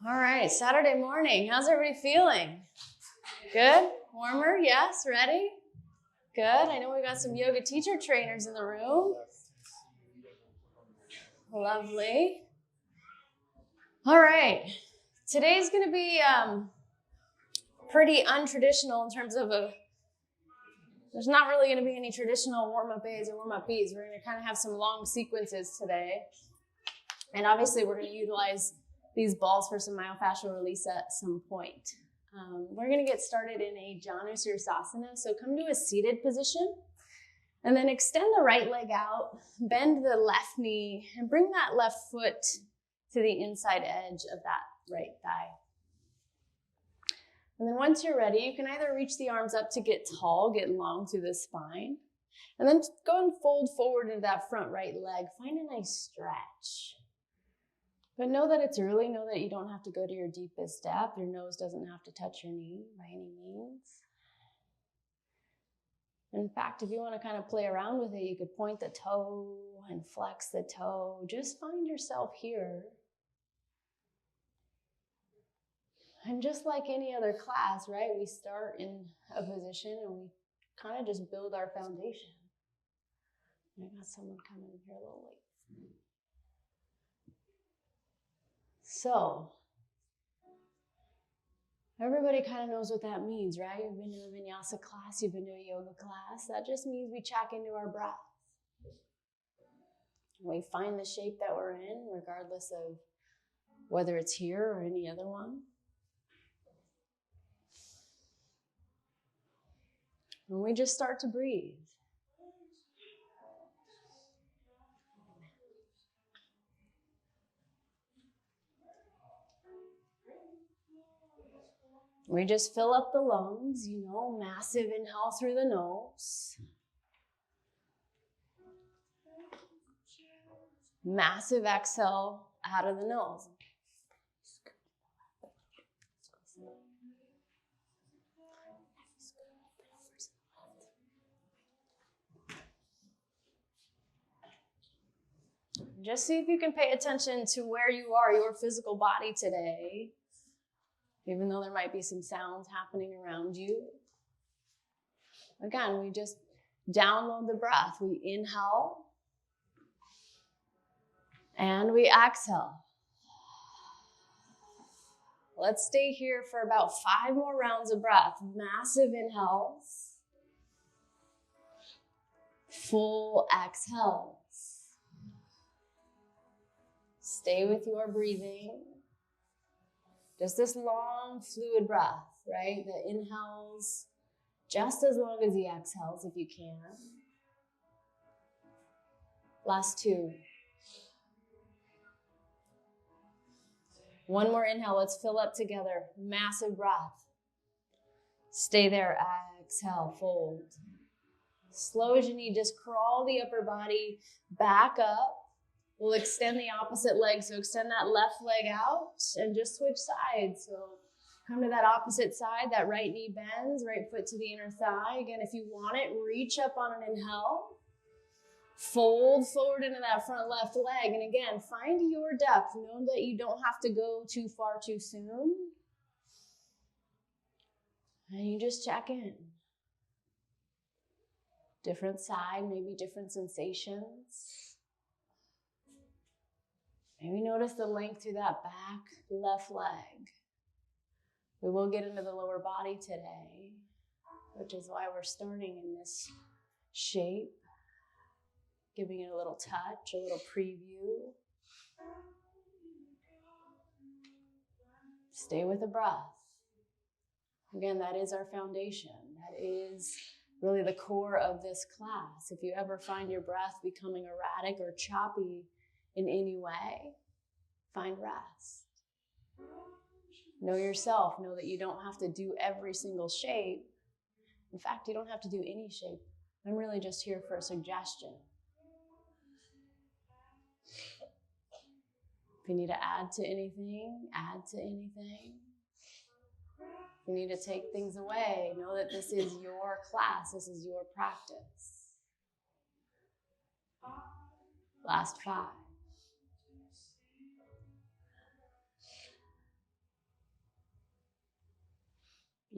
All right, Saturday morning. How's everybody feeling? Good? Warmer? Yes? Ready? Good. I know we got some yoga teacher trainers in the room. Lovely. All right. Today's going to be pretty untraditional in terms of there's not really going to be any traditional warm-up A's or warm-up B's. We're going to kind of have some long sequences today. And obviously, we're going to utilize these balls for some myofascial release at some point. We're going to get started in a Janusirsasana. So come to a seated position and then extend the right leg out, bend the left knee, and bring that left foot to the inside edge of that right thigh. And then once you're ready, you can either reach the arms up to get tall, get long through the spine, and then go and fold forward into that front right leg. Find a nice stretch. But know that it's early. Know that you don't have to go to your deepest depth. Your nose doesn't have to touch your knee by any means. In fact, if you want to kind of play around with it, you could point the toe and flex the toe. Just find yourself here. And just like any other class, right, we start in a position and we kind of just build our foundation. I got someone coming in here a little late. So, everybody kind of knows what that means, right? You've been to a vinyasa class, you've been to a yoga class. That just means we check into our breath. We find the shape that we're in, regardless of whether it's here or any other one. And we just start to breathe. We just fill up the lungs, massive inhale through the nose. Massive exhale out of the nose. Just see if you can pay attention to where you are, your physical body today. Even though there might be some sounds happening around you. Again, we just download the breath. We inhale and we exhale. Let's stay here for about 5 more rounds of breath. Massive inhales. Full exhales. Stay with your breathing. Just this long, fluid breath, right? The inhales, just as long as the exhales, if you can. Last 2. One more inhale. Let's fill up together. Massive breath. Stay there. Exhale, fold. Slow as you need. Just crawl the upper body back up. We'll extend the opposite leg. So extend that left leg out and just switch sides. So come to that opposite side. That right knee bends, right foot to the inner thigh. Again, if you want it, reach up on an inhale. Fold forward into that front left leg. And again, find your depth. Know that you don't have to go too far too soon. And you just check in. Different side, maybe different sensations. Maybe notice the length through that back left leg. We will get into the lower body today, which is why we're starting in this shape, giving it a little touch, a little preview. Stay with the breath. Again, that is our foundation. That is really the core of this class. If you ever find your breath becoming erratic or choppy, in any way, find rest. Know yourself. Know that you don't have to do every single shape. In fact, you don't have to do any shape. I'm really just here for a suggestion. If you need to add to anything, add to anything. If you need to take things away, know that this is your class. This is your practice. Last 5.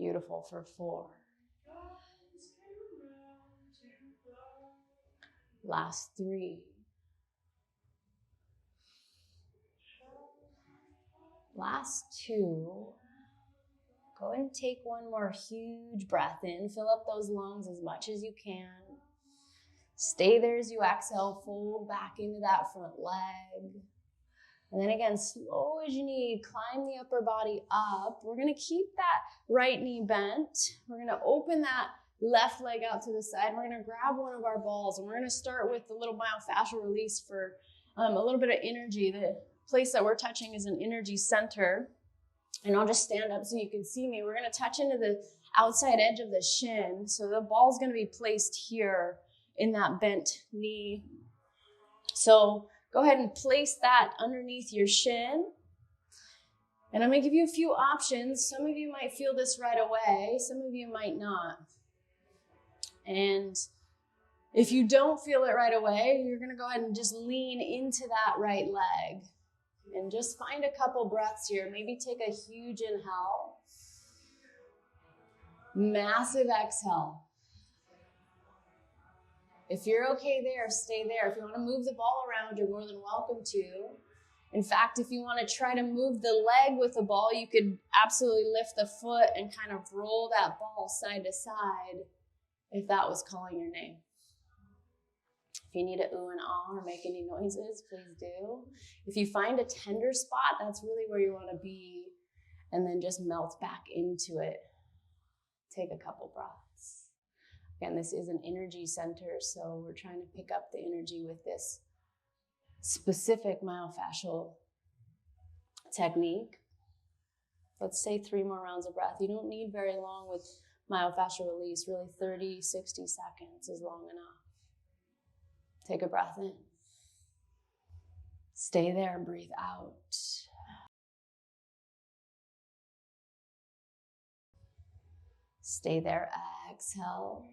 Beautiful for 4. Last 3. Last 2. Go ahead and take one more huge breath in. Fill up those lungs as much as you can. Stay there as you exhale. Fold back into that front leg. And then again, slow as you need, climb the upper body up. We're going to keep that right knee bent. We're going to open that left leg out to the side. We're going to grab one of our balls, and we're going to start with the little myofascial release for a little bit of energy. The place that we're touching is an energy center. And I'll just stand up so you can see me. We're going to touch into the outside edge of the shin. So the ball's going to be placed here in that bent knee. So go ahead and place that underneath your shin. And I'm going to give you a few options. Some of you might feel this right away. Some of you might not. And if you don't feel it right away, you're going to go ahead and just lean into that right leg. And just find a couple breaths here. Maybe take a huge inhale. Massive exhale. If you're okay there, stay there. If you want to move the ball around, you're more than welcome to. In fact, if you want to try to move the leg with the ball, you could absolutely lift the foot and kind of roll that ball side to side if that was calling your name. If you need to ooh and ah or make any noises, please do. If you find a tender spot, that's really where you want to be. And then just melt back into it. Take a couple breaths. Again, this is an energy center, so we're trying to pick up the energy with this specific myofascial technique. Let's say 3 more rounds of breath. You don't need very long with myofascial release. Really 30, 60 seconds is long enough. Take a breath in. Stay there and breathe out. Stay there, exhale.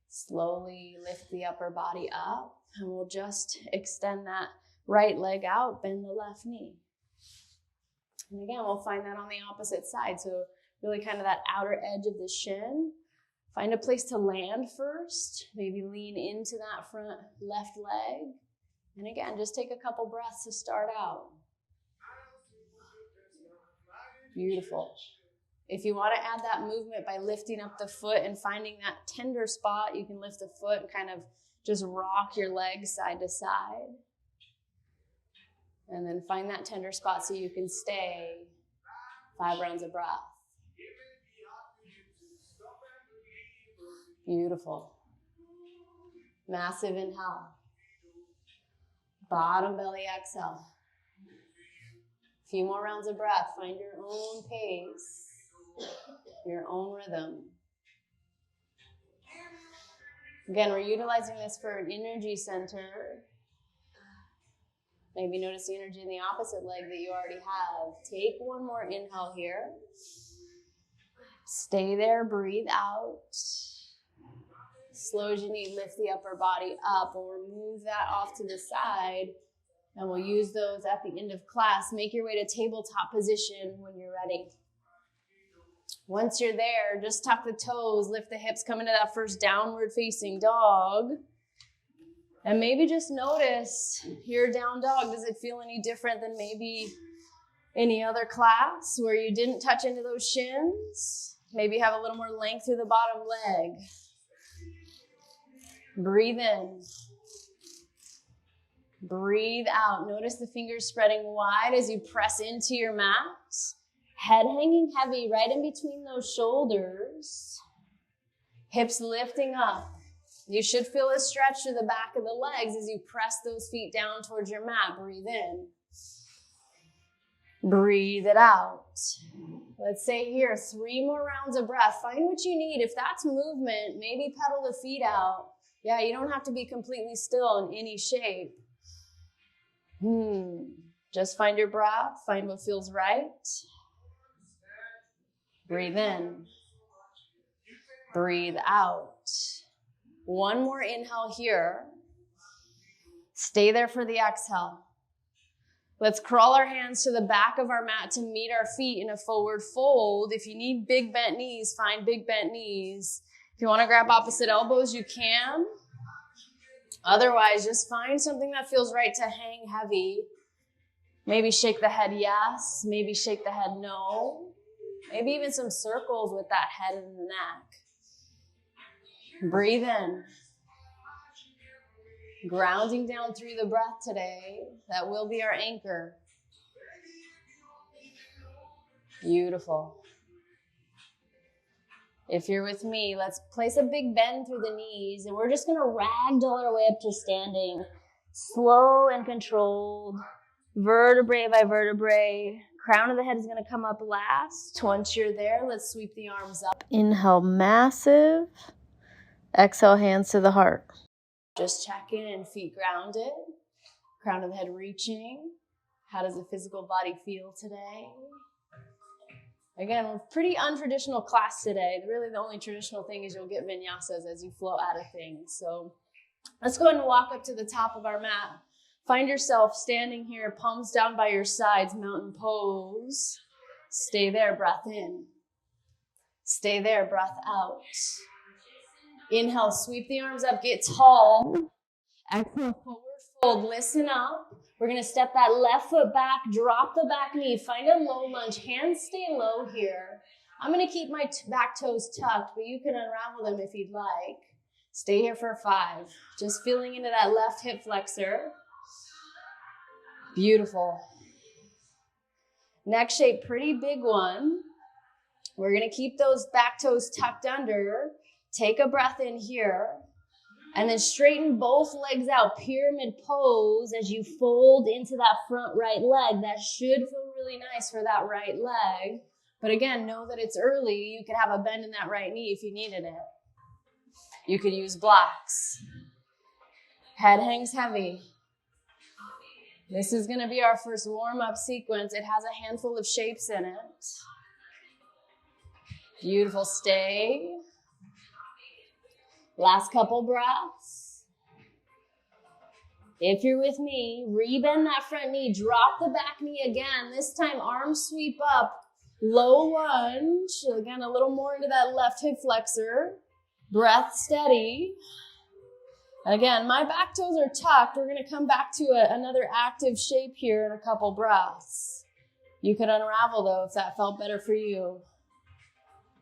Slowly lift the upper body up, and we'll just extend that right leg out, bend the left knee. And again, we'll find that on the opposite side. So really kind of that outer edge of the shin. Find a place to land first. Maybe lean into that front left leg. And again, just take a couple breaths to start out. Beautiful. If you want to add that movement by lifting up the foot and finding that tender spot, you can lift the foot and kind of just rock your legs side to side. And then find that tender spot so you can stay 5 rounds of breath. Beautiful. Massive inhale. Bottom belly exhale. A few more rounds of breath. Find your own pace, your own rhythm. Again, we're utilizing this for an energy center. Maybe notice the energy in the opposite leg that you already have. Take one more inhale here. Stay there, breathe out. Slow as you need, lift the upper body up. We'll move that off to the side, and we'll use those at the end of class. Make your way to tabletop position when you're ready. Once you're there, just tuck the toes, lift the hips, come into that first downward facing dog. And maybe just notice your down dog. Does it feel any different than maybe any other class where you didn't touch into those shins? Maybe have a little more length through the bottom leg. Breathe in. Breathe out. Notice the fingers spreading wide as you press into your mat. Head hanging heavy right in between those shoulders. Hips lifting up. You should feel a stretch to the back of the legs as you press those feet down towards your mat. Breathe in. Breathe it out. Let's say here, 3 more rounds of breath. Find what you need. If that's movement, maybe pedal the feet out. Yeah, you don't have to be completely still in any shape. Just find your breath. Find what feels right. Breathe in. Breathe out. One more inhale here. Stay there for the exhale. Let's crawl our hands to the back of our mat to meet our feet in a forward fold. If you need big bent knees, find big bent knees. If you want to grab opposite elbows, you can. Otherwise, just find something that feels right to hang heavy. Maybe shake the head yes, maybe shake the head no. Maybe even some circles with that head and the neck. Breathe in. Grounding down through the breath today. That will be our anchor. Beautiful. If you're with me, let's place a big bend through the knees, and we're just going to ragdoll our way up to standing. Slow and controlled, vertebrae by vertebrae. Crown of the head is going to come up last. Once you're there, let's sweep the arms up. Inhale, massive. Exhale, hands to the heart. Just check in, feet grounded. Crown of the head reaching. How does the physical body feel today? Again, we're pretty untraditional class today. Really, the only traditional thing is you'll get vinyasas as you flow out of things. So let's go ahead and walk up to the top of our mat. Find yourself standing here, palms down by your sides, mountain pose. Stay there, breath in. Stay there, breath out. Inhale, sweep the arms up, get tall. Exhale, forward fold, listen up. We're going to step that left foot back, drop the back knee, find a low lunge. Hands stay low here. I'm going to keep my back toes tucked, but you can unravel them if you'd like. Stay here for 5. Just feeling into that left hip flexor. Beautiful. Neck shape, pretty big one. We're going to keep those back toes tucked under. Take a breath in here. And then straighten both legs out, pyramid pose as you fold into that front right leg. That should feel really nice for that right leg. But again, know that it's early. You could have a bend in that right knee if you needed it. You could use blocks. Head hangs heavy. This is going to be our first warm-up sequence. It has a handful of shapes in it. Beautiful. Stay. Last couple breaths. If you're with me, rebend that front knee, drop the back knee again. This time, arms sweep up, low lunge. Again, a little more into that left hip flexor. Breath steady. Again, my back toes are tucked. We're going to come back to another active shape here in a couple breaths. You could unravel, though, if that felt better for you.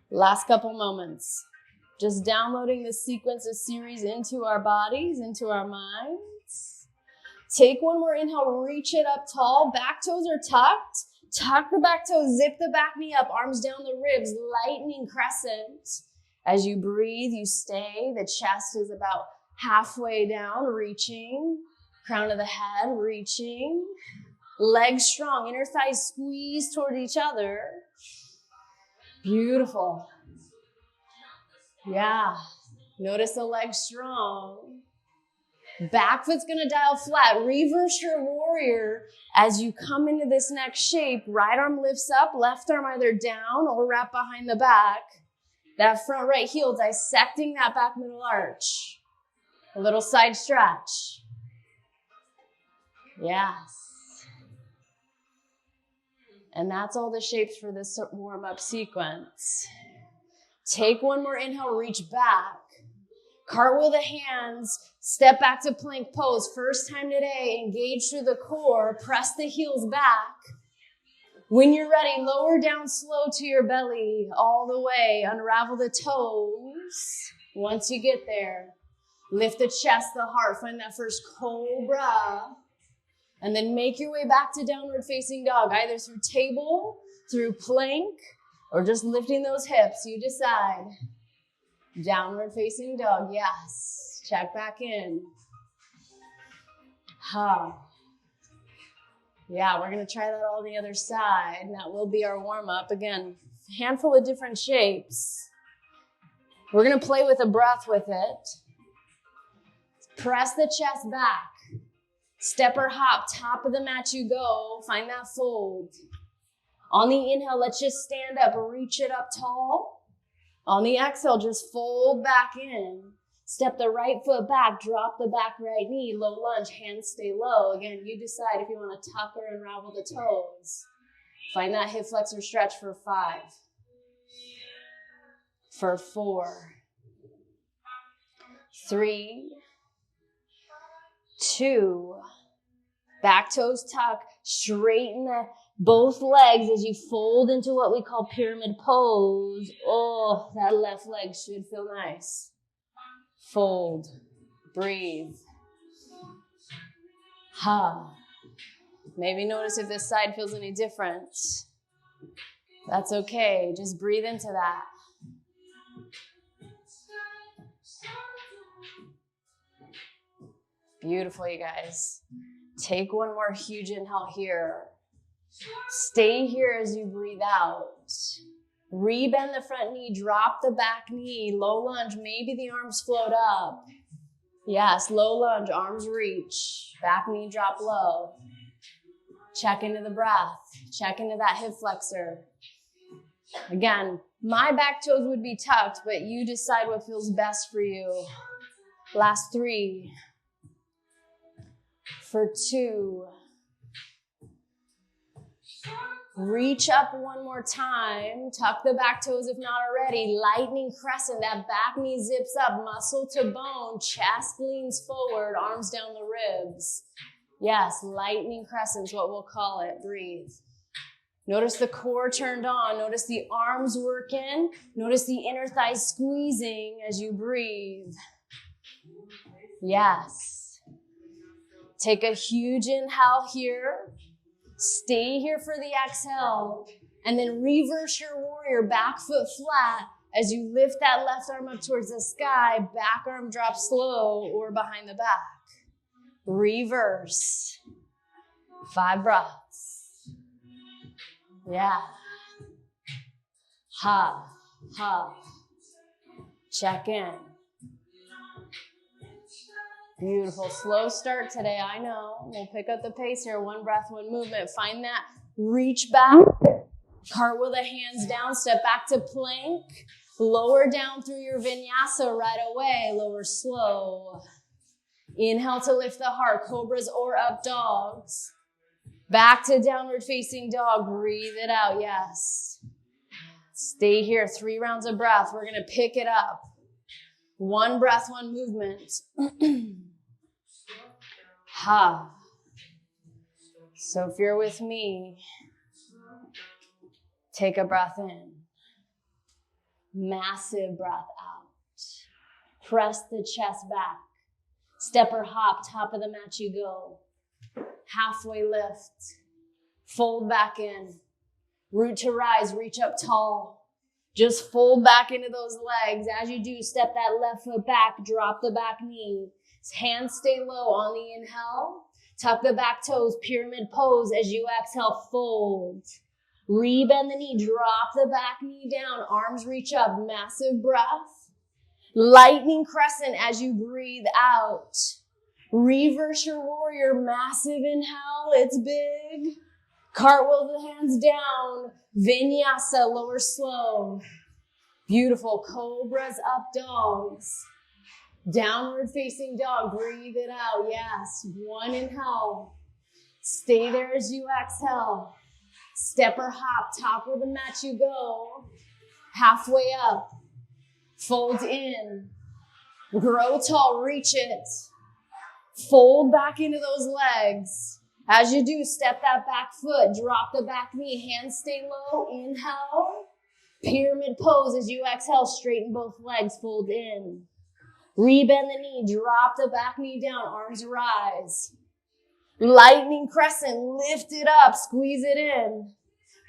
Last couple moments. Just downloading this sequence of series into our bodies, into our minds. Take one more inhale, reach it up tall. Back toes are tucked. Tuck the back toes, zip the back knee up, arms down the ribs, lightning crescent. As you breathe, you stay. The chest is about halfway down, reaching. Crown of the head, reaching. Legs strong, inner thighs squeeze toward each other. Beautiful. Yeah. Notice the legs strong. Back foot's going to dial flat. Reverse your warrior as you come into this next shape. Right arm lifts up, left arm either down or wrapped behind the back. That front right heel dissecting that back middle arch. A little side stretch. Yes. And that's all the shapes for this warm-up sequence. Take one more inhale, reach back. Cartwheel the hands, step back to plank pose. First time today, engage through the core, press the heels back. When you're ready, lower down slow to your belly all the way. Unravel the toes. Once you get there, lift the chest, the heart, find that first cobra. And then make your way back to downward facing dog, either through table, through plank, or just lifting those hips. You decide. Downward facing dog, yes. Check back in. Yeah, we're going to try that all the other side. And that will be our warm-up. Again, handful of different shapes. We're going to play with a breath with it. Press the chest back. Step or hop, top of the mat you go. Find that fold. On the inhale, let's just stand up, reach it up tall. On the exhale, just fold back in. Step the right foot back, drop the back right knee, low lunge, hands stay low. Again, you decide if you want to tuck or unravel the toes. Find that hip flexor stretch for 5, for 4, 3, 2, back toes tuck, straighten both legs as you fold into what we call pyramid pose. Oh, that left leg should feel nice. Fold, breathe. Ha. Maybe notice if this side feels any different. That's okay, just breathe into that. Beautiful, you guys. Take one more huge inhale here. Stay here as you breathe out. Rebend the front knee, drop the back knee, low lunge, maybe the arms float up. Yes, low lunge, arms reach, back knee drop low. Check into the breath, check into that hip flexor. Again, my back toes would be tucked, but you decide what feels best for you. Last 3, for 2. Reach up one more time. Tuck the back toes if not already. Lightning crescent. That back knee zips up. Muscle to bone. Chest leans forward. Arms down the ribs. Yes, lightning crescent is what we'll call it. Breathe. Notice the core turned on. Notice the arms working. Notice the inner thighs squeezing as you breathe. Yes. Take a huge inhale here. Stay here for the exhale, and then reverse your warrior, back foot flat as you lift that left arm up towards the sky, back arm drops slow or behind the back. Reverse. 5 breaths. Yeah. Ha, ha. Check in. Beautiful. Slow start today, I know. We'll pick up the pace here. 1 breath, 1 movement. Find that reach back. Cartwheel the hands down. Step back to plank. Lower down through your vinyasa right away. Lower slow. Inhale to lift the heart. Cobras or up dogs. Back to downward facing dog. Breathe it out. Yes. Stay here. 3 rounds of breath. We're going to pick it up. 1 breath, 1 movement. Ha. So if you're with me, take a breath in. Massive breath out. Press the chest back. Step or hop, top of the mat you go. Halfway lift. Fold back in. Root to rise, reach up tall. Just fold back into those legs. As you do, step that left foot back, drop the back knee. Hands stay low on the inhale. Tuck the back toes, pyramid pose. As you exhale, fold. Rebend the knee, drop the back knee down. Arms reach up, massive breath. Lightning crescent as you breathe out. Reverse your warrior, massive inhale, it's big. Cartwheel the hands down. Vinyasa, lower slow. Beautiful. Cobras up dogs. Downward facing dog. Breathe it out. Yes. 1 inhale. Stay there as you exhale. Step or hop. Top of the mat you go. Halfway up. Fold in. Grow tall. Reach it. Fold back into those legs. As you do, step that back foot. Drop the back knee. Hands stay low. Inhale. Pyramid pose. As you exhale, straighten both legs. Fold in. Rebend the knee, drop the back knee down, arms rise. Lightning crescent, lift it up, squeeze it in.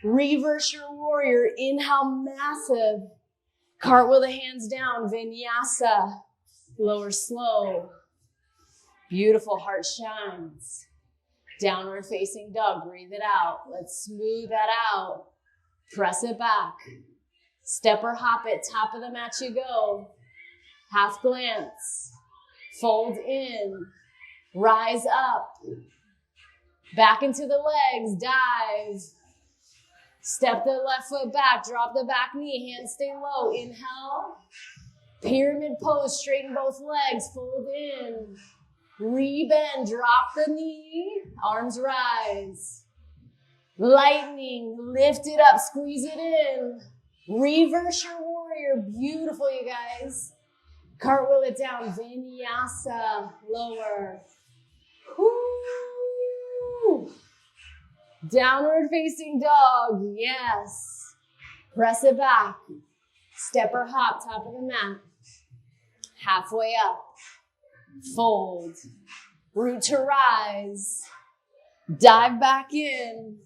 Reverse your warrior, inhale massive. Cartwheel the hands down, vinyasa, lower slow. Beautiful, heart shines. Downward facing dog, breathe it out. Let's smooth that out. Press it back. Step or hop it, top of the mat you go. Half glance, fold in, rise up, back into the legs, dive. Step the left foot back, drop the back knee, hands stay low. Inhale, Pyramid pose, straighten both legs, fold in. Rebend, drop the knee, arms rise. Lightning, lift it up, squeeze it in. Reverse your warrior, beautiful you guys. Cartwheel it down, vinyasa, lower. Woo. Downward facing dog, yes. Press it back. Step or hop, top of the mat. Halfway up. Fold. Root to rise. Dive back in.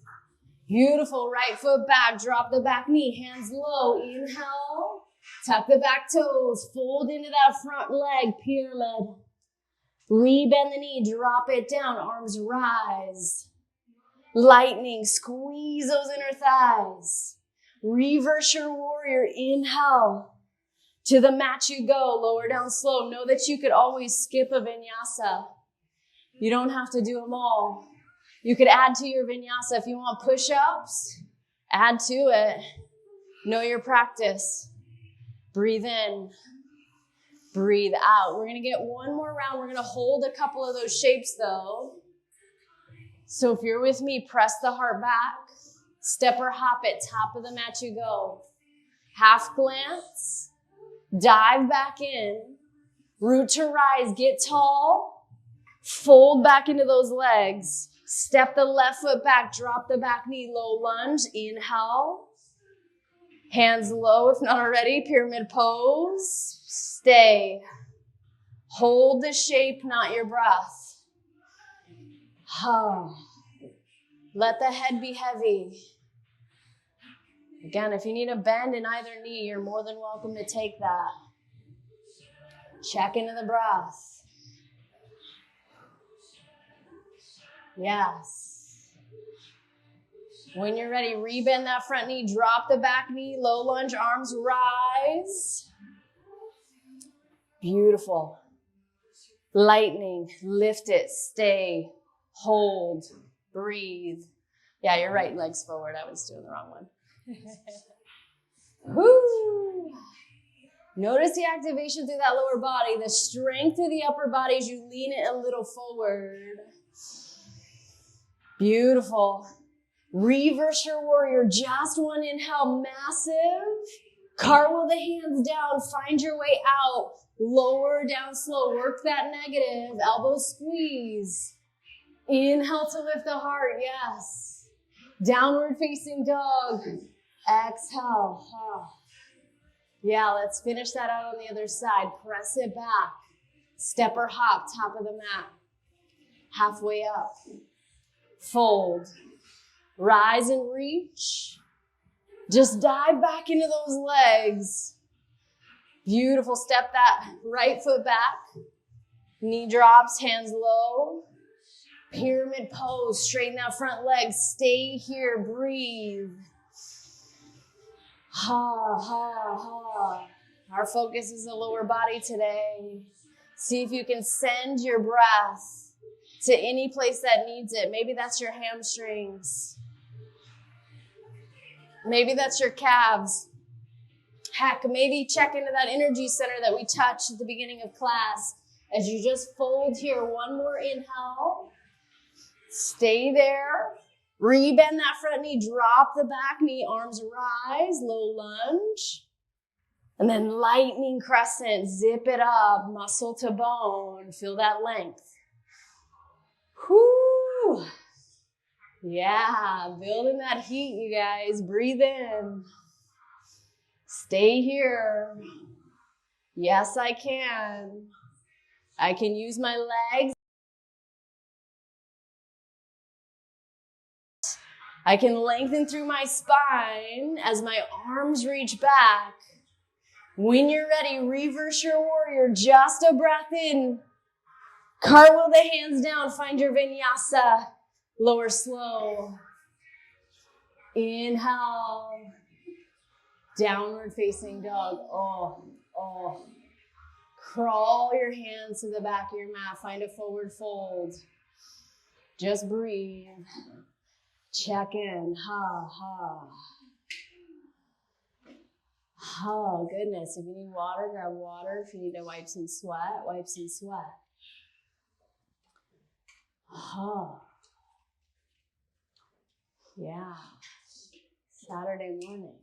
Beautiful. Right foot back. Drop the back knee. Hands low. Inhale. Tuck the back toes. Fold into that front leg. Pyramid. Rebend the knee. Drop it down. Arms rise. Lightning. Squeeze those inner thighs. Reverse your warrior. Inhale. To the mat you go. Lower down slow. Know that you could always skip a vinyasa. You don't have to do them all. You could add to your vinyasa. If you want push-ups, add to it. Know your practice. Breathe in. Breathe out. We're going to get one more round. We're going to hold a couple of those shapes, though. So if you're with me, press the heart back. Step or hop it. Top of the mat you go. Half glance. Dive back in. Root to rise. Get tall. Fold back into those legs. Step the left foot back. Drop the back knee. Low lunge. Inhale. Hands low if not already. Pyramid pose. Stay. Hold the shape, not your breath. Let the head be heavy. Again, if you need a bend in either knee, you're more than welcome to take that. Check into the breath. Yes. When you're ready, rebend that front knee, drop the back knee, low lunge, arms rise. Beautiful. Lightning, lift it, stay, hold, breathe. Yeah, you're right, legs forward. I was doing the wrong one. Woo. Notice the activation through that lower body, the strength through the upper body as you lean it a little forward. Beautiful. Reverse your warrior. Just one inhale, massive. Cartwheel the hands down. Find your way out. Lower down slow. Work that negative. Elbow squeeze. Inhale to lift the heart. Yes. Downward facing dog. Exhale. Yeah, let's finish that out on the other side. Press it back. Step or hop, top of the mat. Halfway up. Fold. Rise and reach. Just dive back into those legs. Beautiful. Step that right foot back. Knee drops, hands low. Pyramid pose. Straighten that front leg. Stay here. Breathe. Our focus is the lower body today. See if you can send your breath to any place that needs it. Maybe that's your hamstrings. Maybe that's your calves. Heck, maybe check into that energy center that we touched at the beginning of class. As you just fold here, one more inhale. Stay there. Rebend that front knee. Drop the back knee. Arms rise. Low lunge. And then lightning crescent. Zip it up. Muscle to bone. Feel that length. Whoo! Yeah, building that heat, you guys. Breathe in. Stay here. Yes, I can. I can use my legs. I can lengthen through my spine as my arms reach back. When you're ready, reverse your warrior. Just a breath in. Cartwheel the hands down. Find your vinyasa. Lower slow. Inhale. Downward facing dog. Crawl your hands to the back of your mat. Find a forward fold. Just breathe. Check in. Oh, goodness. If you need water, grab water. If you need to wipe some sweat, wipe some sweat. Oh. Yeah. Saturday morning.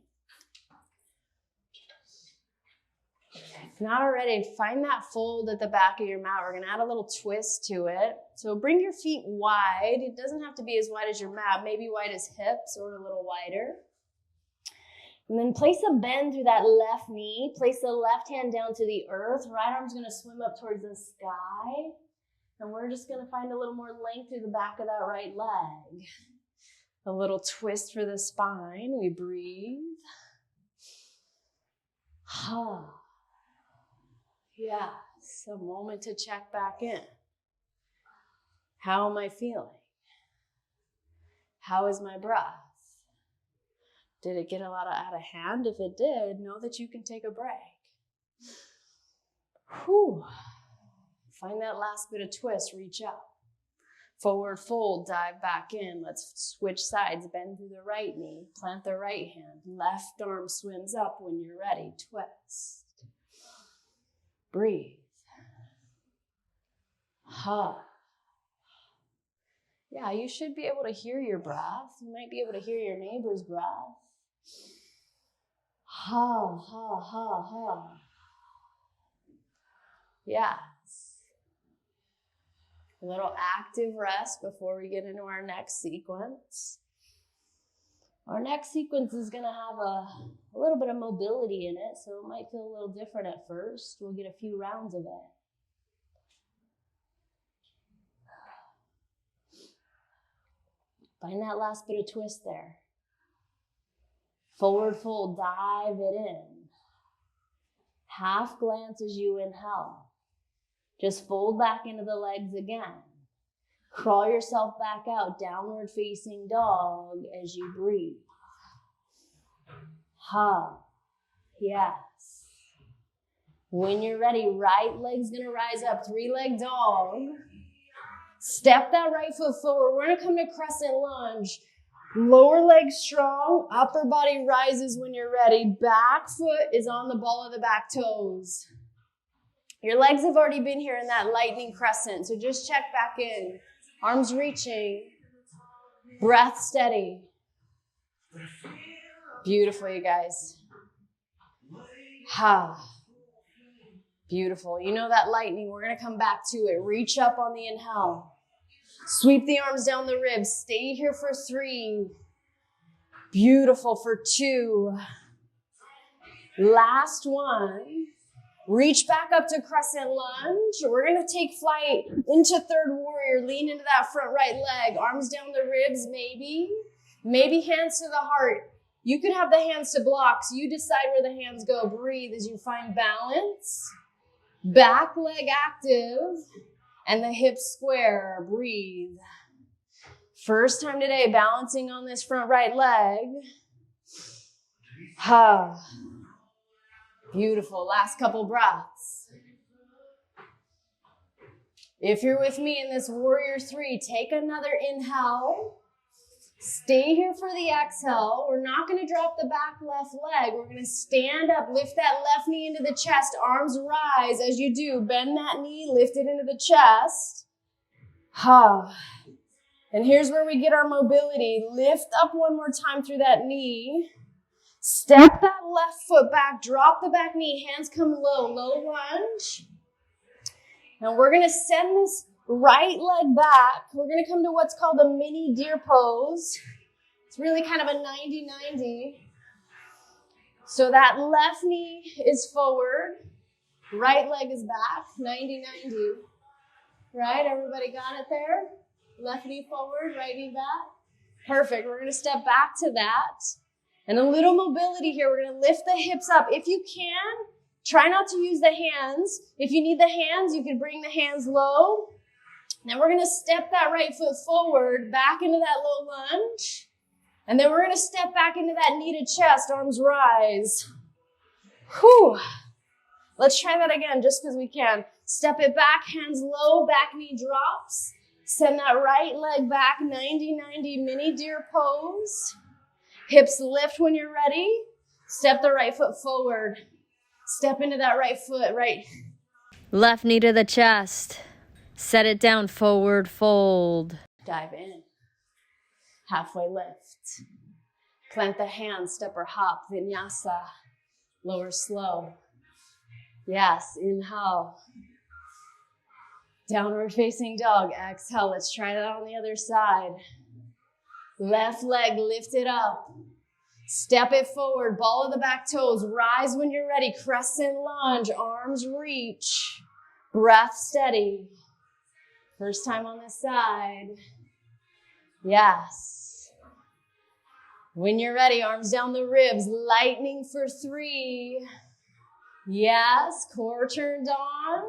If not already, find that fold at the back of your mat. We're going to add a little twist to it. So bring your feet wide. It doesn't have to be as wide as your mat, maybe wide as hips or a little wider. And then place a bend through that left knee. Place the left hand down to the earth. Right arm's going to swim up towards the sky. And we're just going to find a little more length through the back of that right leg. A little twist for the spine. We breathe. Yes, a moment to check back in. How am I feeling? How is my breath? Did it get a lot out of hand? If it did, know that you can take a break. Whew. Find that last bit of twist, reach up. Forward fold, dive back in. Let's switch sides, bend through the right knee, plant the right hand. Left arm swims up when you're ready, twist. Breathe. Yeah, you should be able to hear your breath. You might be able to hear your neighbor's breath. Yes. A little active rest before we get into our next sequence. Our next sequence is going to have a little bit of mobility in it, so it might feel a little different at first. We'll get a few rounds of it. Find that last bit of twist there. Forward fold, dive it in. Half glance as you inhale. Just fold back into the legs again. Crawl yourself back out, downward facing dog as you breathe. Yes. When you're ready, right leg's gonna rise up, 3-leg dog. Step that right foot forward. We're gonna come to crescent lunge. Lower leg strong, upper body rises when you're ready. Back foot is on the ball of the back toes. Your legs have already been here in that lightning crescent, so just check back in. Arms reaching, breath steady. Beautiful, you guys. Beautiful. You know that lightning, we're gonna come back to it. Reach up on the inhale. Sweep the arms down the ribs. Stay here for 3. Beautiful for 2. Last one. Reach back up to crescent lunge. We're going to take flight into third warrior. Lean into that front right leg. Arms down the ribs, maybe. Maybe hands to the heart. You could have the hands to block, so you decide where the hands go. Breathe as you find balance. Back leg active. And the hips square. Breathe. First time today, balancing on this front right leg. Beautiful. Last couple breaths. If you're with me in this warrior 3, take another inhale. Stay here for the exhale. We're not going to drop the back left leg. We're going to stand up, lift that left knee into the chest. Arms rise as you do. Bend that knee, lift it into the chest. And here's where we get our mobility. Lift up one more time through that knee. Step that left foot back, drop the back knee, hands come low, low lunge. Now we're going to send this right leg back. We're going to come to what's called a mini deer pose. It's really kind of a 90-90. So that left knee is forward, right leg is back, 90-90. Right, everybody got it there? Left knee forward, right knee back. Perfect, we're going to step back to that. And a little mobility here. We're going to lift the hips up. If you can, try not to use the hands. If you need the hands, you can bring the hands low. Then we're going to step that right foot forward, back into that low lunge. And then we're going to step back into that knee to chest, arms rise. Whew. Let's try that again, just because we can. Step it back, hands low, back knee drops. Send that right leg back, 90-90 mini deer pose. Hips lift when you're ready. Step the right foot forward. Step into that right foot, right. Left knee to the chest. Set it down, forward fold. Dive in. Halfway lift. Plant the hands, step or hop, vinyasa. Lower slow. Yes, inhale. Downward facing dog, exhale. Let's try that on the other side. Left leg lifted up. Step it forward, ball of the back toes. Rise when you're ready, crescent lunge, arms reach. Breath steady. First time on this side. Yes. When you're ready, arms down the ribs, lightning for 3. Yes, core turned on.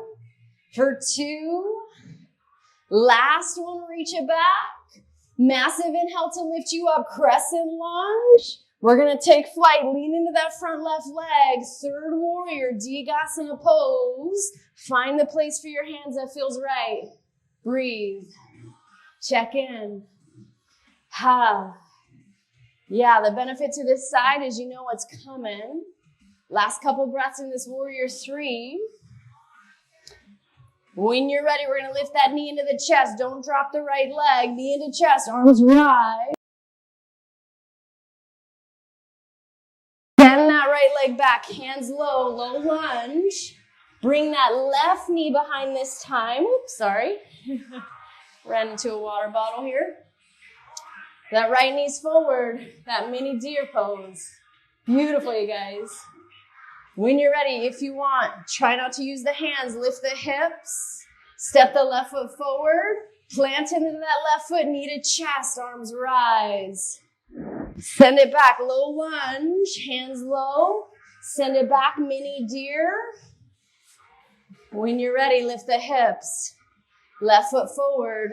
For 2. Last one, reach it back. Massive inhale to lift you up, crescent lunge. We're gonna take flight, lean into that front left leg. Third warrior, Digasana pose. Find the place for your hands that feels right. Breathe. Check in. Ha. Yeah, the benefit to this side is you know what's coming. Last couple breaths in this warrior 3. When you're ready, we're going to lift that knee into the chest. Don't drop the right leg. Knee into chest, arms rise. Bend that right leg back, hands low, low lunge. Bring that left knee behind this time. Oops, sorry. Ran into a water bottle here. That right knee's forward, that mini deer pose. Beautiful, you guys. When you're ready, if you want, try not to use the hands. Lift the hips. Step the left foot forward. Plant into that left foot, knee to chest, arms rise. Send it back, low lunge, hands low. Send it back, mini deer. When you're ready, lift the hips. Left foot forward.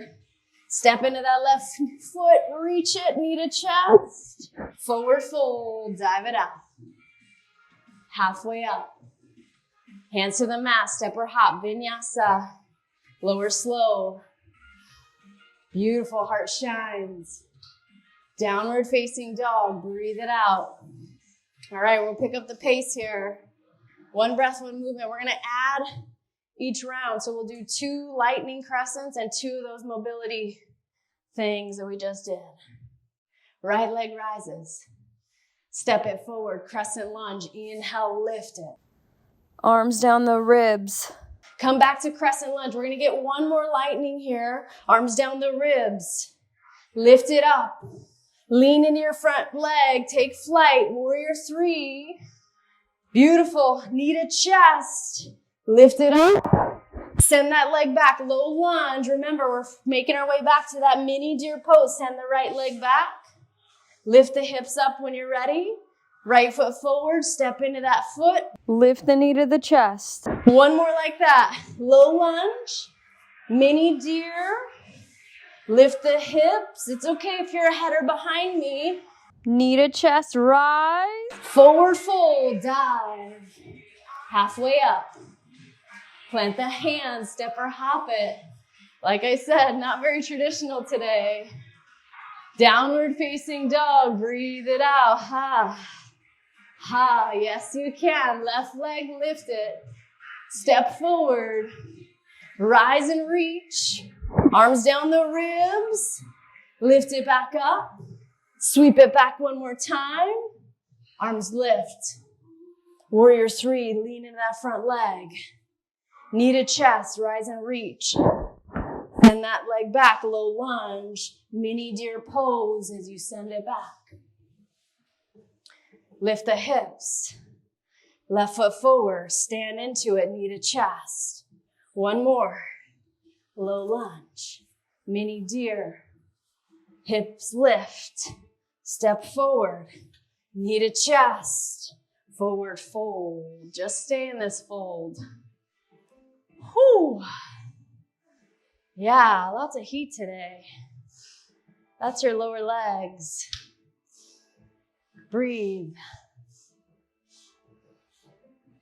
Step into that left foot, reach it, knee to chest. Forward fold, dive it out. Halfway up. Hands to the mat, step or hop, vinyasa. Lower slow. Beautiful, heart shines. Downward facing dog, breathe it out. All right, we'll pick up the pace here. One breath, one movement. We're gonna add each round. So we'll do 2 lightning crescents and 2 of those mobility things that we just did. Right leg rises. Step it forward, crescent lunge. Inhale, lift it. Arms down the ribs. Come back to crescent lunge. We're gonna get one more lightning here. Arms down the ribs. Lift it up. Lean into your front leg. Take flight. Warrior 3. Beautiful. Knee to chest. Lift it up. Send that leg back. Low lunge. Remember, we're making our way back to that mini deer pose. Send the right leg back. Lift the hips up when you're ready. Right foot forward. Step into that foot. Lift the knee to the chest. One more like that. Low lunge. Mini deer. Lift the hips. It's okay if you're ahead or behind me. Knee to chest, rise. Forward fold, dive. Halfway up. Plant the hands, step or hop it. Like I said, not very traditional today. Downward facing dog, breathe it out. Ha. Ha, yes you can. Left leg, lift it. Step forward. Rise and reach. Arms down the ribs. Lift it back up. Sweep it back one more time. Arms lift. Warrior 3, lean into that front leg. Knee to chest, rise and reach. Send that leg back, low lunge. Mini deer pose as you send it back. Lift the hips. Left foot forward, stand into it, knee to chest. One more. Low lunge, mini deer, hips lift, step forward, knee to chest, forward fold. Just stay in this fold. Whew. Yeah, lots of heat today. That's your lower legs. Breathe.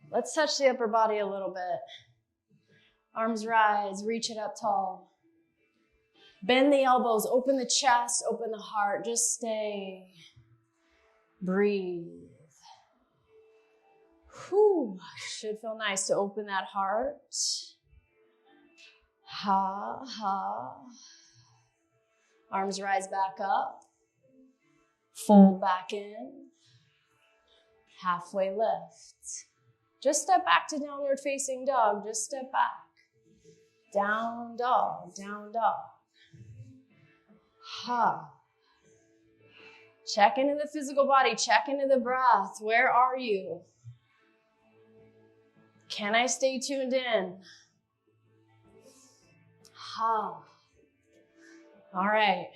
Let's touch the upper body a little bit. Arms rise, reach it up tall. Bend the elbows, open the chest, open the heart. Just stay. Breathe. Whew. Should feel nice to open that heart. Ha, ha. Arms rise back up. Fold back in. Halfway lift. Just step back to downward facing dog. Just step back. Down dog, down dog. Ha. Check into the physical body. Check into the breath. Where are you? Can I stay tuned in? Ha. All right.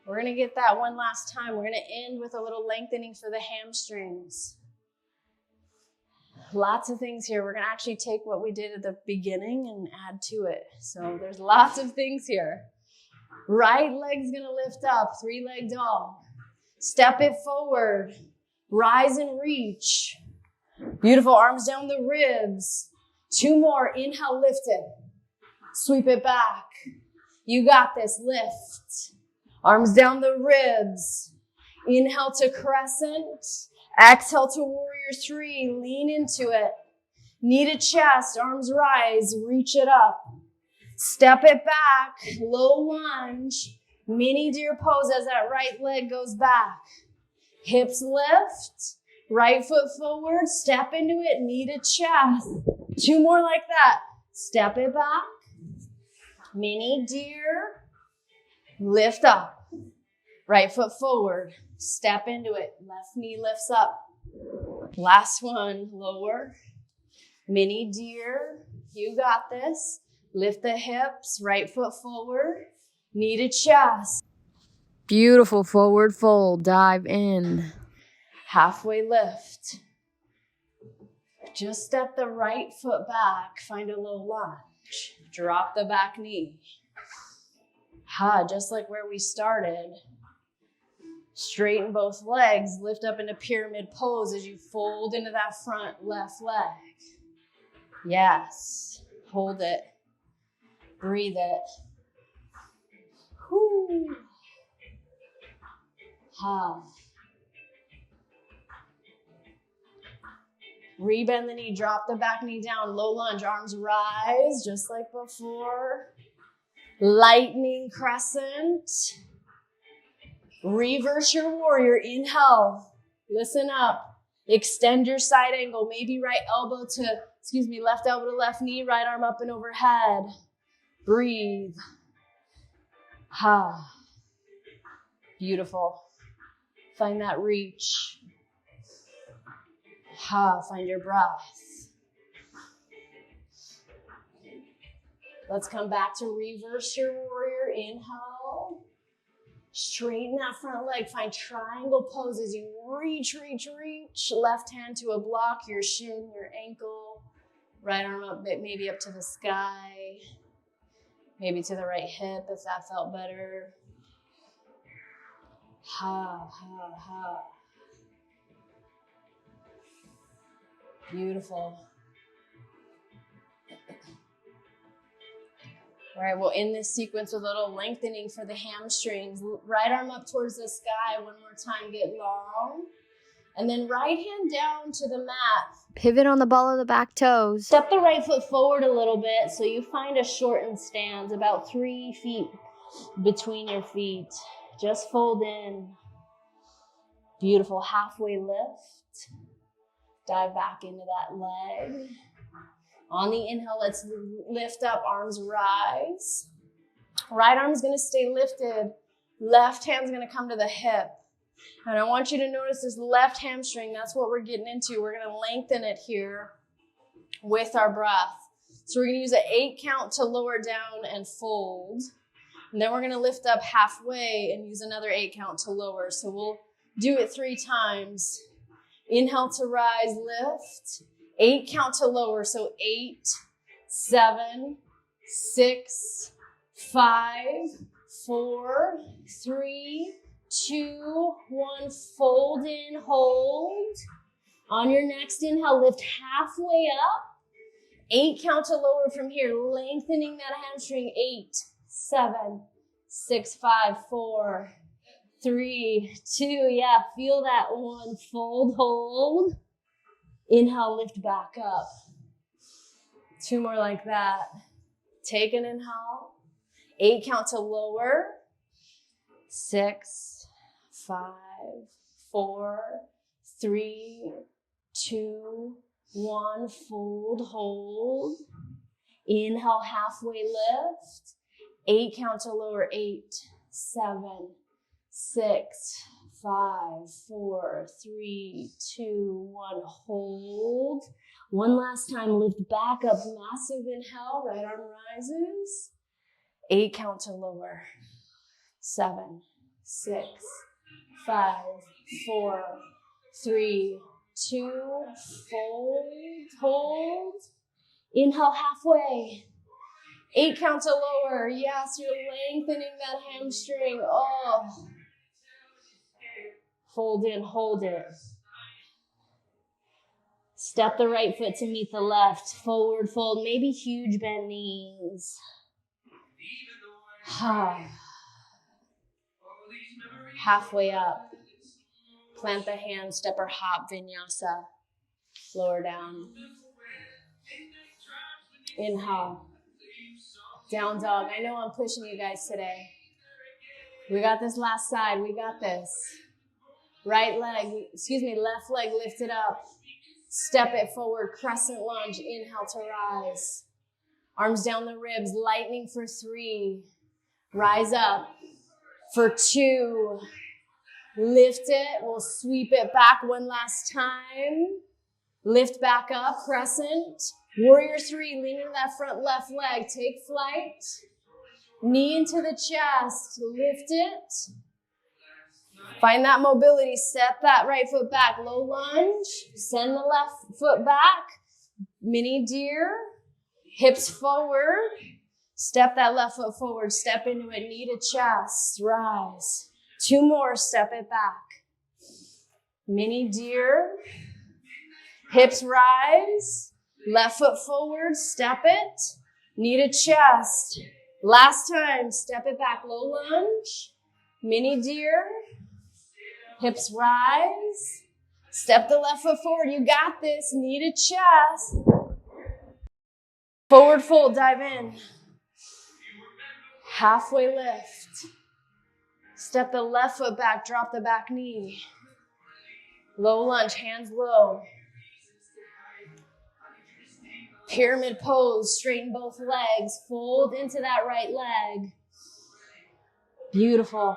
We're going to get that one last time. We're going to end with a little lengthening for the hamstrings. Lots of things here. We're going to actually take what we did at the beginning and add to it. So there's lots of things here. Right leg's going to lift up, 3-leg dog. Step it forward. Rise and reach. Beautiful. Arms down the ribs. 2 more. Inhale, lift it. Sweep it back. You got this. Lift. Arms down the ribs. Inhale to crescent. Exhale to warrior 3. Lean into it. Knee to chest. Arms rise. Reach it up. Step it back. Low lunge. Mini deer pose as that right leg goes back. Hips lift. Right foot forward. Step into it. Knee to chest. 2 more like that. Step it back. Mini deer. Lift up. Right foot forward. Step into it. Left knee lifts up. Last one. Lower. Mini deer. You got this. Lift the hips. Right foot forward. Knee to chest. Beautiful forward fold. Dive in. Halfway lift. Just step the right foot back. Find a low lunge. Drop the back knee. Ha, just like where we started. Straighten both legs. Lift up into pyramid pose as you fold into that front left leg. Yes. Hold it. Breathe it. Whoo. Ha. Rebend the knee, drop the back knee down, low lunge, arms rise, just like before. Lightning crescent. Reverse your warrior, inhale, listen up. Extend your side angle, maybe left elbow to left knee, right arm up and overhead. Breathe. Ha. Beautiful. Find that reach. Ha, find your breath. Let's come back to reverse your warrior. Inhale. Straighten that front leg. Find triangle poses. You reach, reach, reach. Left hand to a block, your shin, your ankle. Right arm up, maybe up to the sky. Maybe to the right hip if that felt better. Ha, ha, ha. Beautiful. All right, we'll end this sequence with a little lengthening for the hamstrings. Right arm up towards the sky. One more time, get long. And then right hand down to the mat. Pivot on the ball of the back toes. Step the right foot forward a little bit so you find a shortened stance, about 3 feet between your feet. Just fold in. Beautiful. Halfway lift. Dive back into that leg. On the inhale, let's lift up, arms rise. Right arm's gonna stay lifted. Left hand's gonna come to the hip. And I want you to notice this left hamstring. That's what we're getting into. We're gonna lengthen it here with our breath. So we're gonna use an 8 count to lower down and fold. And then we're gonna lift up halfway and use another 8 count to lower. So we'll do it 3 times. Inhale to rise, lift. 8 count to lower. So 8, 7, 6, 5, 4, 3, 2, 1. Fold in, hold. On your next inhale, lift halfway up. 8 count to lower from here, lengthening that hamstring. 8, 7, 6, 5, 4, 3, 2. Yeah, feel that one. Fold, hold. Inhale, lift back up. 2 more like that. Take an inhale. 8 count to lower. 6, 5, 4, 3, 2, 1. Fold, hold. Inhale, halfway lift. 8 count to lower. 8, 7, 6, 5, 4, 3, 2, 1. Hold. One last time, lift back up. Massive inhale, right arm rises. 8 count to lower. 7, 6, 5, 4, 3, 2, fold, hold. Inhale halfway. 8 count to lower. Yes, you're lengthening that hamstring. Oh. Fold in, hold it. Step the right foot to meet the left. Forward fold, maybe huge bend knees. Halfway up. Plant the hands, step or hop, vinyasa. Lower down. Inhale. Down dog. I know I'm pushing you guys today. We got this last side. We got this. Left leg lifted up. Step it forward, crescent lunge. Inhale to rise. Arms down the ribs, lightning for 3. Rise up for 2. Lift it. We'll sweep it back one last time. Lift back up, crescent. Warrior 3, lean into that front left leg. Take flight. Knee into the chest. Lift it. Find that mobility. Step that right foot back. Low lunge. Send the left foot back. Mini deer. Hips forward. Step that left foot forward. Step into it. Knee to chest. Rise. 2 more. Step it back. Mini deer. Hips rise. Left foot forward. Step it. Knee to chest. Last time. Step it back. Low lunge. Mini deer. Hips rise. Step the left foot forward. You got this. Knee to chest. Forward fold. Dive in. Halfway lift. Step the left foot back. Drop the back knee. Low lunge. Hands low. Pyramid pose. Straighten both legs. Fold into that right leg. Beautiful.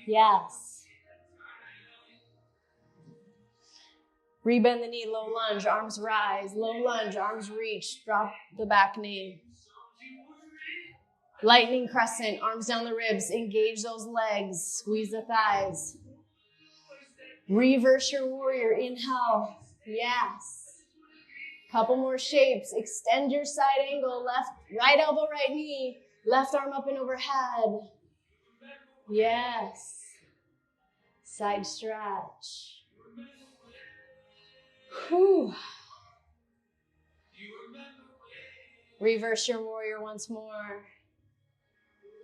Yes. Rebend the knee, low lunge, arms rise. Low lunge, arms reach. Drop the back knee. Lightning crescent, arms down the ribs. Engage those legs. Squeeze the thighs. Reverse your warrior. Inhale. Yes. Couple more shapes. Extend your side angle. Right elbow, right knee. Left arm up and overhead. Yes. Side stretch. Whew. Reverse your warrior once more.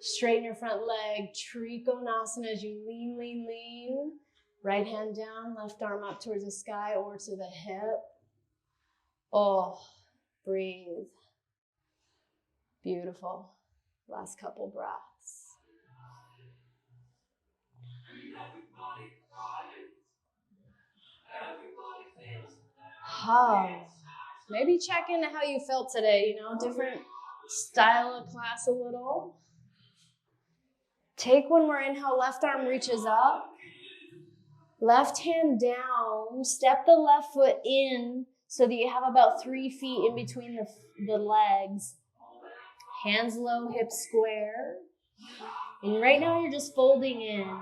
Straighten your front leg. Trikonasana as you lean, lean, lean. Right hand down, left arm up towards the sky or to the hip. Oh, breathe. Beautiful. Last couple breaths. Maybe check into how you felt today, different style of class a little. Take one more inhale, left arm reaches up. Left hand down, step the left foot in so that you have about 3 feet in between the legs. Hands low, hips square. And right now you're just folding in.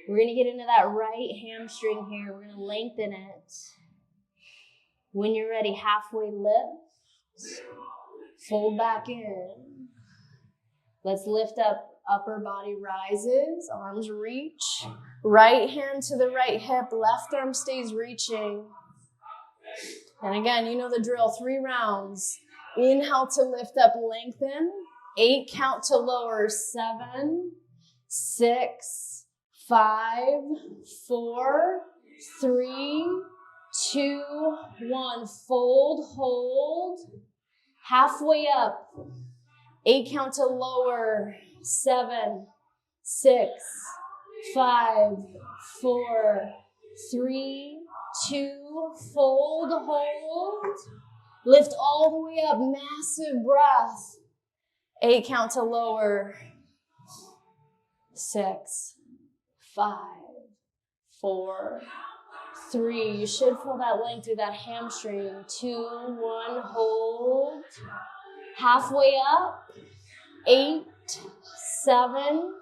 We're going to get into that right hamstring here. We're going to lengthen it. When you're ready, halfway lift. Fold back in. Let's lift up. Upper body rises. Arms reach. Right hand to the right hip. Left arm stays reaching. And again, you know the drill. 3 rounds. Inhale to lift up, lengthen. 8 count to lower. 7, 6, 5, 4, 3, 2, 1. Fold, hold. Halfway up. 8 count to lower. 7, 6, 5, 4, 3, 2, fold, hold. Lift all the way up, massive breath. 8 count to lower. 6, 5, 4, 3. You should feel that length through that hamstring. 2, 1, hold. Halfway up. 8, 7,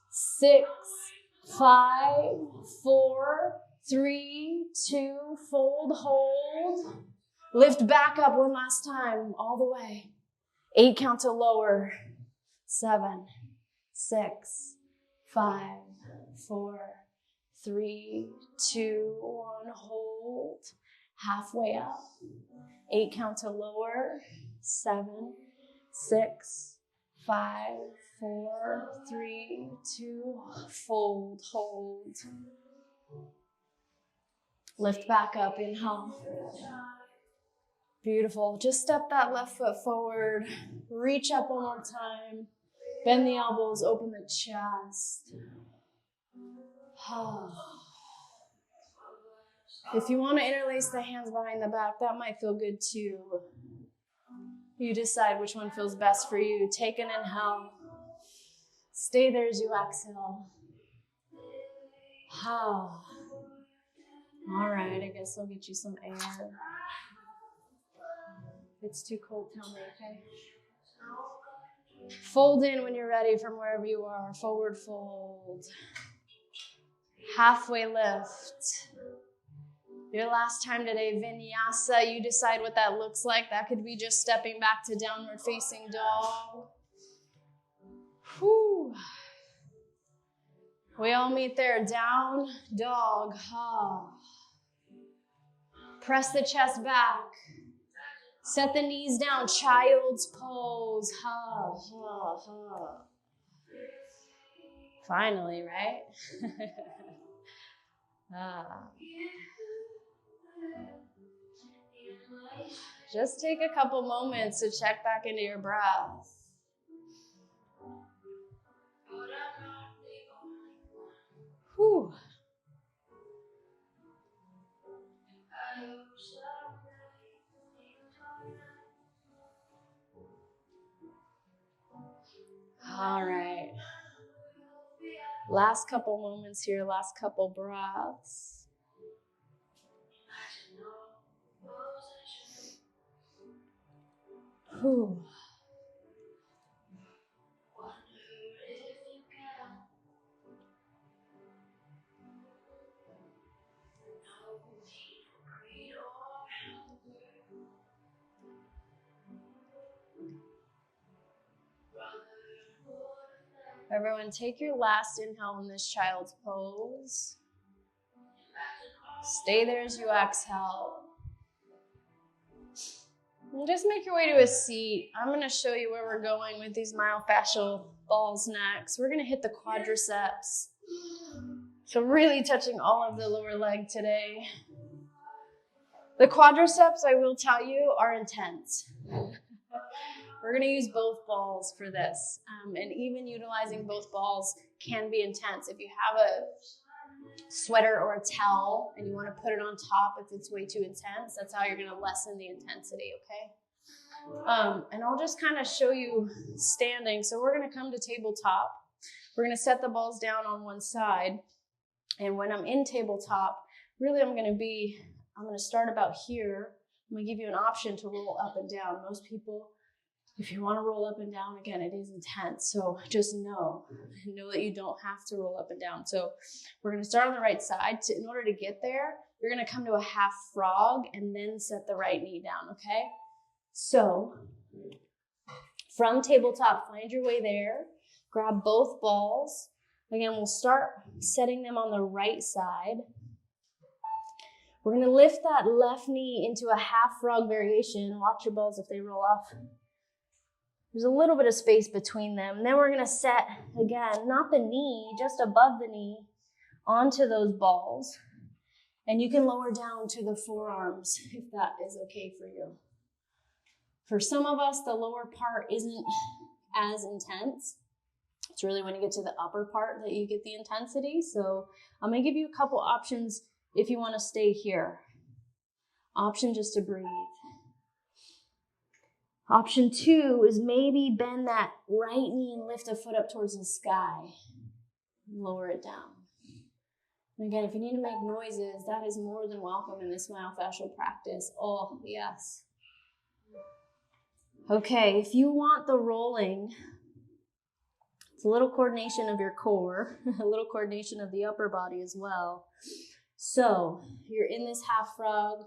6, 5, 4, 3, 2, fold, hold. Lift back up one last time, all the way. 8 count to lower. 7, 6, 5, 4, 3, 2, 1, hold. Halfway up. 8 count to lower. 7, 6, 5, 4, 3, 2, fold, hold. Lift back up, inhale. Beautiful. Just step that left foot forward. Reach up one more time. Bend the elbows, open the chest. If you want to interlace the hands behind the back, that might feel good too. You decide which one feels best for you. Take an inhale. Stay there as you exhale. All right, I guess I'll get you some air. If it's too cold, tell me, okay? Fold in when you're ready from wherever you are. Forward fold. Halfway lift. Your last time today, vinyasa. You decide what that looks like. That could be just stepping back to downward facing dog. Whew. We all meet there. Down, dog, Press the chest back. Set the knees down, child's pose. Finally, right? Just take a couple moments to check back into your breath. Whew. All right. Last couple moments here, last couple breaths. Whew. Everyone, take your last inhale in this child's pose. Stay there as you exhale. And just make your way to a seat. I'm going to show you where we're going with these myofascial balls next. We're going to hit the quadriceps. So really touching all of the lower leg today. The quadriceps, I will tell you, are intense. We're going to use both balls for this. And even utilizing both balls can be intense. If you have a sweater or a towel and you want to put it on top if it's way too intense, that's how you're going to lessen the intensity, okay? And I'll just kind of show you standing. So we're going to come to tabletop. We're going to set the balls down on one side. And when I'm in tabletop, really I'm going to start about here. I'm going to give you an option to roll up and down. Most people, if you want to roll up and down, again, it is intense. So just know that you don't have to roll up and down. So we're going to start on the right side. In order to get there, you're going to come to a half frog and then set the right knee down, okay? So from tabletop, find your way there. Grab both balls. Again, we'll start setting them on the right side. We're going to lift that left knee into a half frog variation. Watch your balls if they roll off. There's a little bit of space between them. And then we're going to set, again, not the knee, just above the knee, onto those balls. And you can lower down to the forearms if that is okay for you. For some of us, the lower part isn't as intense. It's really when you get to the upper part that you get the intensity. So I'm gonna give you a couple options if you wanna stay here. Option just to breathe. Option 2 is maybe bend that right knee and lift a foot up towards the sky. Lower it down. And again, if you need to make noises, that is more than welcome in this myofascial practice. Oh, yes. Okay, if you want the rolling, it's a little coordination of your core, a little coordination of the upper body as well. So you're in this half frog,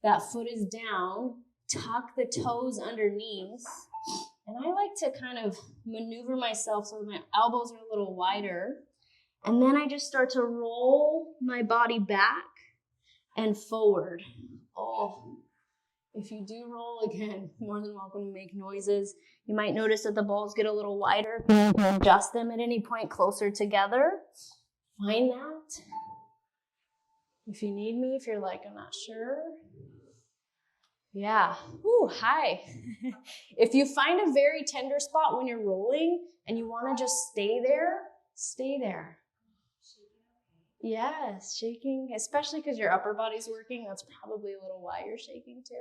that foot is down, tuck the toes underneath, and I like to kind of maneuver myself so my elbows are a little wider, and then I just start to roll my body back and forward. Oh, if you do roll, again, more than welcome to make noises. You might notice that the balls get a little wider. Adjust them at any point closer together. Find that. If you need me, if you're like, I'm not sure. Yeah. Ooh, hi. If you find a very tender spot when you're rolling and you want to just stay there, stay there. Yes, shaking, especially because your upper body's working. That's probably a little why you're shaking too.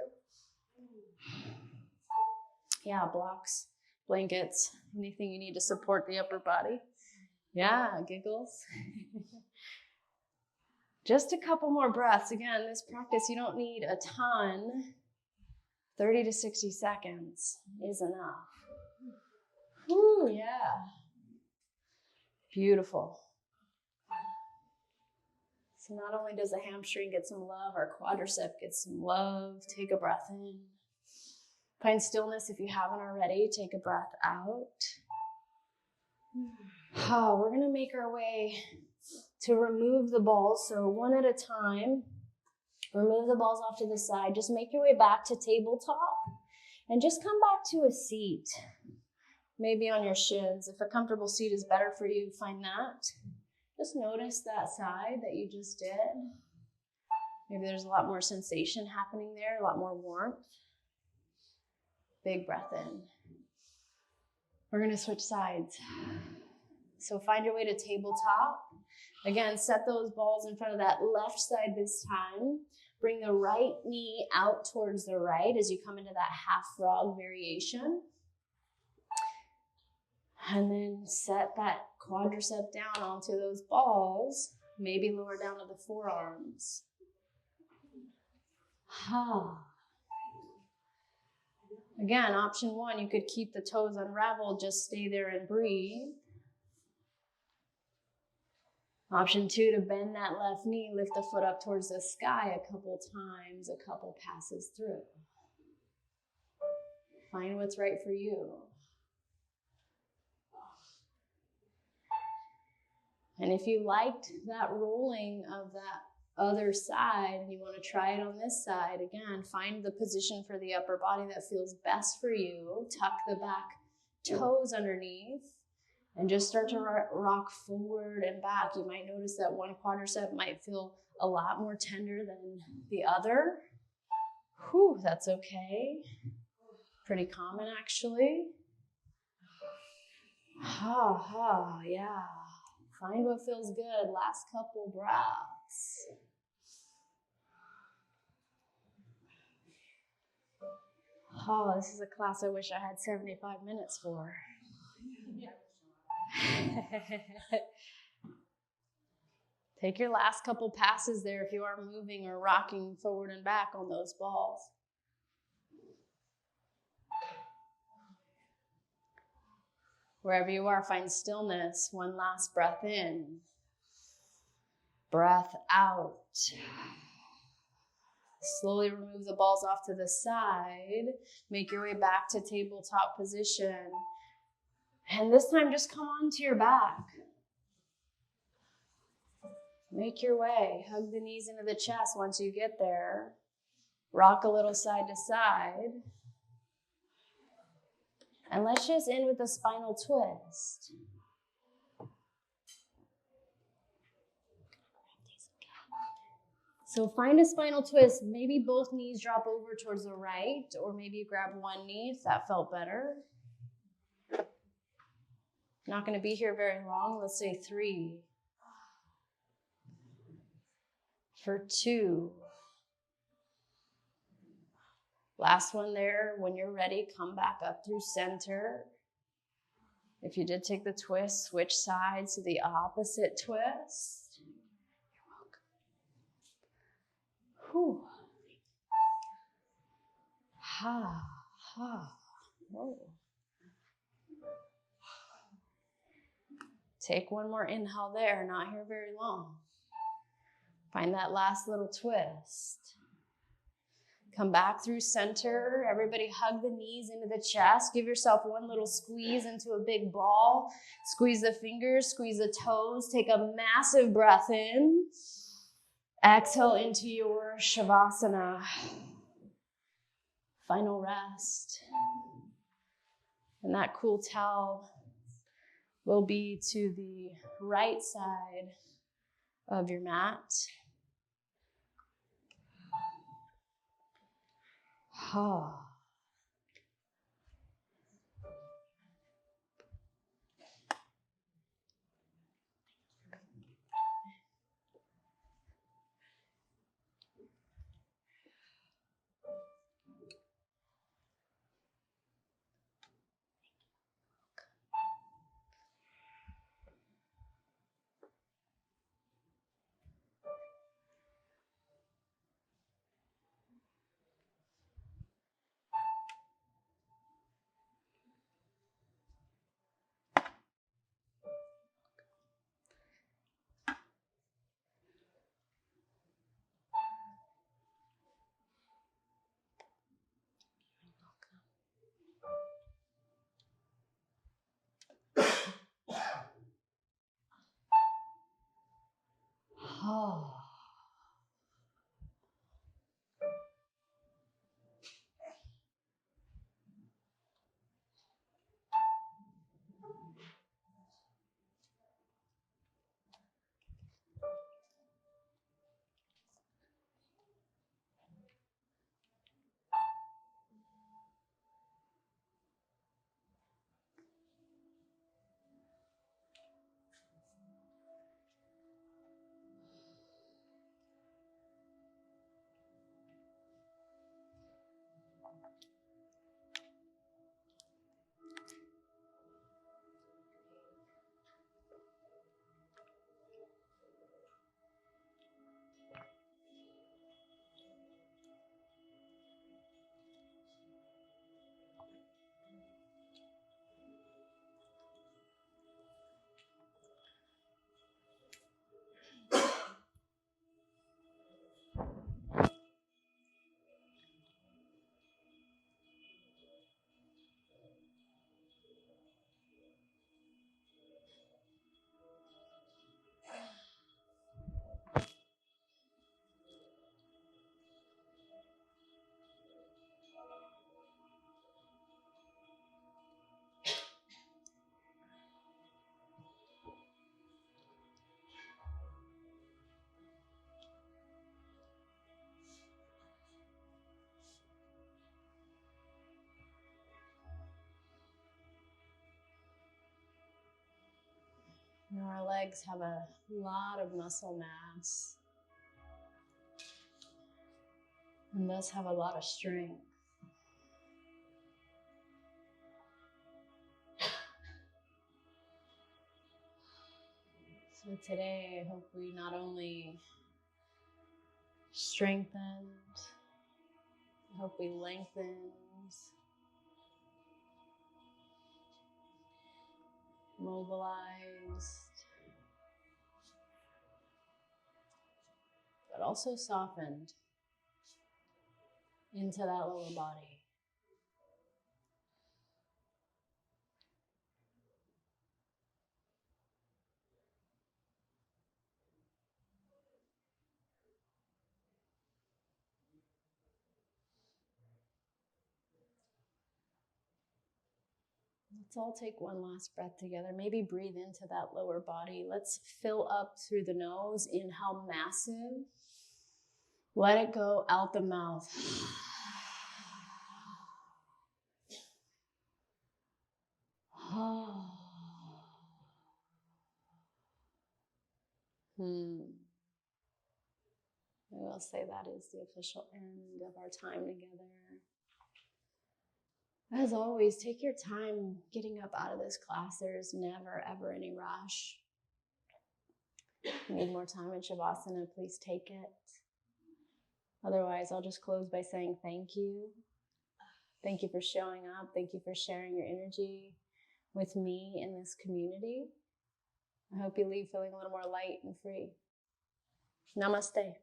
Yeah, blocks, blankets, anything you need to support the upper body. Yeah, giggles. Just a couple more breaths. Again, this practice, you don't need a ton. 30 to 60 seconds is enough. Whew, yeah. Beautiful. So not only does the hamstring get some love, our quadricep gets some love. Take a breath in. Find stillness if you haven't already. Take a breath out. Oh, we're going to make our way to remove the balls. So one at a time. Remove the balls off to the side. Just make your way back to tabletop. And just come back to a seat. Maybe on your shins. If a comfortable seat is better for you, find that. Just notice that side that you just did. Maybe there's a lot more sensation happening there, a lot more warmth. Big breath in. We're going to switch sides. So find your way to tabletop. Again, set those balls in front of that left side this time. Bring the right knee out towards the right as you come into that half frog variation. And then set that quadricep down onto those balls. Maybe lower down to the forearms. Again, option 1, you could keep the toes unraveled, just stay there and breathe. Option 2, to bend that left knee, lift the foot up towards the sky a couple times, a couple passes through. Find what's right for you. And if you liked that rolling of that other side and you want to try it on this side, again, find the position for the upper body that feels best for you. Tuck the back toes underneath and just start to rock forward and back. You might notice that one quadricep might feel a lot more tender than the other. Whew, that's okay. Pretty common, actually. Yeah. Find what feels good. Last couple breaths. Oh, this is a class I wish I had 75 minutes for. Take your last couple passes there if you are moving or rocking forward and back on those balls. Wherever you are, find stillness. One last breath in. Breath out. Slowly remove the balls off to the side. Make your way back to tabletop position. And this time, just come onto your back. Make your way. Hug the knees into the chest once you get there. Rock a little side to side. And let's just end with a spinal twist. So find a spinal twist. Maybe both knees drop over towards the right, or maybe you grab one knee if that felt better. Not going to be here very long. Let's say 3. For 2. Last one there. When you're ready, come back up through center. If you did take the twist, switch sides to the opposite twist. You're welcome. Whew. Ha, ha. Whoa. Take one more inhale there, not here very long. Find that last little twist. Come back through center. Everybody hug the knees into the chest. Give yourself one little squeeze into a big ball. Squeeze the fingers, squeeze the toes. Take a massive breath in. Exhale into your Shavasana. Final rest. And that cool towel will be to the right side of your mat. Ha. Ha. Now our legs have a lot of muscle mass and thus have a lot of strength. So today, I hope we not only strengthened, I hope we lengthened, mobilized, but also softened into that lower body. Let's all take one last breath together. Maybe breathe into that lower body. Let's fill up through the nose. Inhale, massive. Let it go out the mouth. I will say that is the official end of our time together. As always, take your time getting up out of this class. There's never, ever any rush. If you need more time in Shavasana, please take it. Otherwise, I'll just close by saying thank you. Thank you for showing up. Thank you for sharing your energy with me in this community. I hope you leave feeling a little more light and free. Namaste.